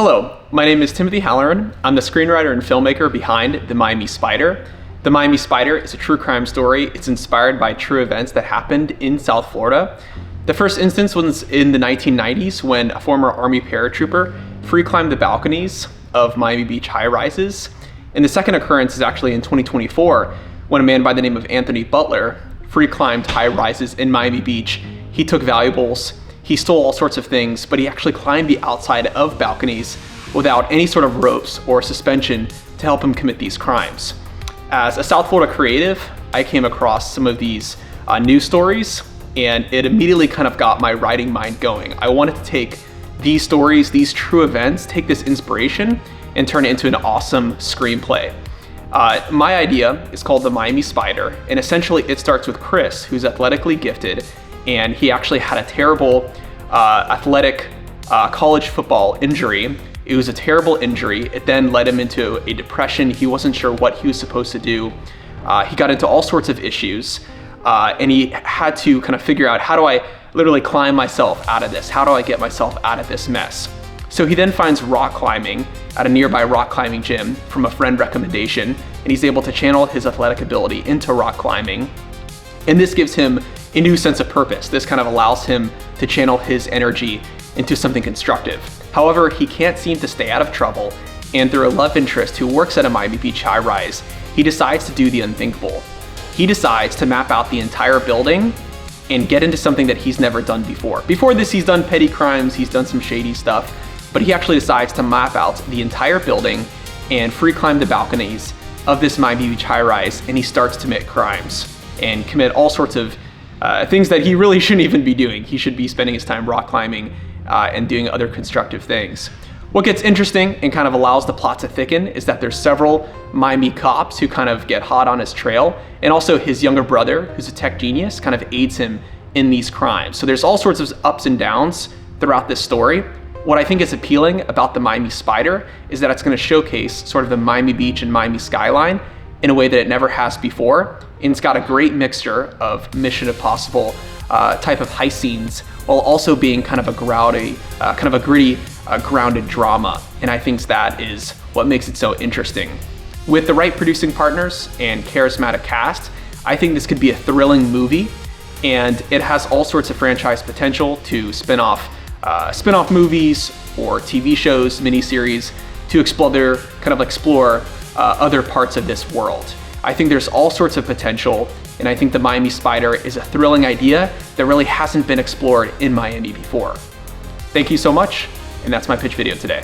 Hello, my name is Timothy Halloran. I'm the screenwriter and filmmaker behind The Miami Spider. The Miami Spider is a true crime story. It's inspired by true events that happened in South Florida. The first instance was in the 1990s when a former Army paratrooper free climbed the balconies of Miami Beach high-rises. And the second occurrence is actually in 2024 when a man by the name of Anthony Butler free climbed high-rises in Miami Beach. He took valuables, he stole all sorts of things, but he actually climbed the outside of balconies without any sort of ropes or suspension to help him commit these crimes. As a South Florida creative, I came across some of these news stories, and it immediately kind of got my writing mind going. I wanted to take these stories, these true events, take this inspiration and turn it into an awesome screenplay. My idea is called The Miami Spider, and essentially it starts with Chris, who's athletically gifted, and he actually had a terrible athletic college football injury. It was a terrible injury. It then led him into a depression. He wasn't sure what he was supposed to do. He got into all sorts of issues, and he had to kind of figure out, how do I literally climb myself out of this? How do I get myself out of this mess? So he then finds rock climbing at a nearby rock climbing gym from a friend recommendation, and he's able to channel his athletic ability into rock climbing. And this gives him a new sense of purpose. This kind of allows him to channel his energy into something constructive. However, he can't seem to stay out of trouble, and through a love interest who works at a Miami Beach high-rise, he decides to do the unthinkable. He decides to map out the entire building and get into something that he's never done before. Before this, he's done petty crimes, he's done some shady stuff, but he actually decides to map out the entire building and free climb the balconies of this Miami Beach high-rise, and he starts to commit crimes and commit all sorts of things that he really shouldn't even be doing. He should be spending his time rock climbing and doing other constructive things. What gets interesting and kind of allows the plot to thicken is that there's several Miami cops who kind of get hot on his trail, and also his younger brother, who's a tech genius, kind of aids him in these crimes. So there's all sorts of ups and downs throughout this story. What I think is appealing about The Miami Spider is that it's going to showcase sort of the Miami Beach and Miami skyline in a way that it never has before. And it's got a great mixture of Mission Impossible type of heist scenes, while also being kind of a gritty, grounded drama. And I think that is what makes it so interesting. With the right producing partners and charismatic cast, I think this could be a thrilling movie, and it has all sorts of franchise potential to spin-off movies or TV shows, miniseries, to explore other parts of this world. I think there's all sorts of potential, and I think The Miami Spider is a thrilling idea that really hasn't been explored in Miami before. Thank you so much, and that's my pitch video today.